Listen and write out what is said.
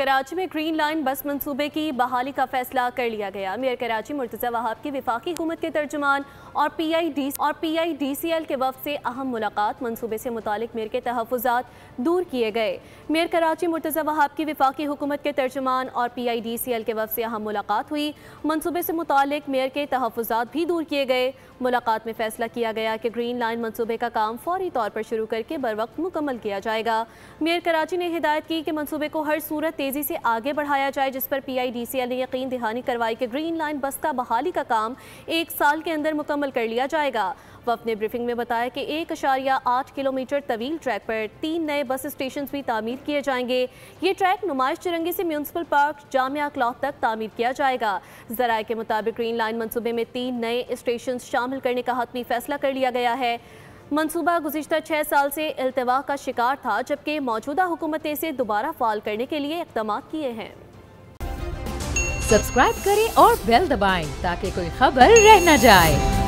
कराची में green line बस मंसूबे की बहाली का फैसला कर लिया गया। मेयर कराची मुर्तज़ा वहाब की वफाकी हुकूमत के तर्जुमान और PIDCL के वफ़द से अहम मुलाकात। मंसूबे से मुतालिक मेयर के तहफ़्फ़ुज़ात दूर किए गए। मेयर कराची मुर्तज़ा वहाब की वफाकी हुकूमत के तर्जुमान और PIDCL के वफ़द से अहम मुलाकात हुई। मंसूबे से मुतालिक मेयर के तहफ़्फ़ुज़ात भी दूर किए गए। मुलाकात में फैसला किया गया कि ग्रीन लाइन मंसूबे का काम फौरी तौर पर शुरू करके बर वक्त मुकम्मल किया जाएगा। मेयर कराची ने हिदायत की कि मंसूबे को हर सूरत तेज़ी से आगे बढ़ाया जाए, जिस पर PIDCL ने यकीन दहानी करवाई कि ग्रीन लाइन बस का बहाली का काम 1 साल के अंदर मुकम्मल कर लिया जाएगा। वफ़द ने ब्रीफिंग में बताया कि 1.8 किलोमीटर तवील ट्रैक पर 3 नए बस स्टेशन भी तामीर किए जाएंगे। ये ट्रैक नुमाइश चुरंगी से म्यूनसिपल पार्क जामिया क्लॉथ तक तामीर किया जाएगा। ज़राए के मुताबिक ग्रीन लाइन मंसूबे में 3 नए स्टेशन शामिल करने का हतमी फैसला कर लिया गया है। मंसूबा गुज़िश्ता 6 साल से इल्तिवा का शिकार था, जबकि मौजूदा हुकूमत ने इसे दोबारा फाल करने के लिए इक़दाम किए हैं। सब्सक्राइब करें और बेल दबाएं ताकि कोई खबर रह न जाए।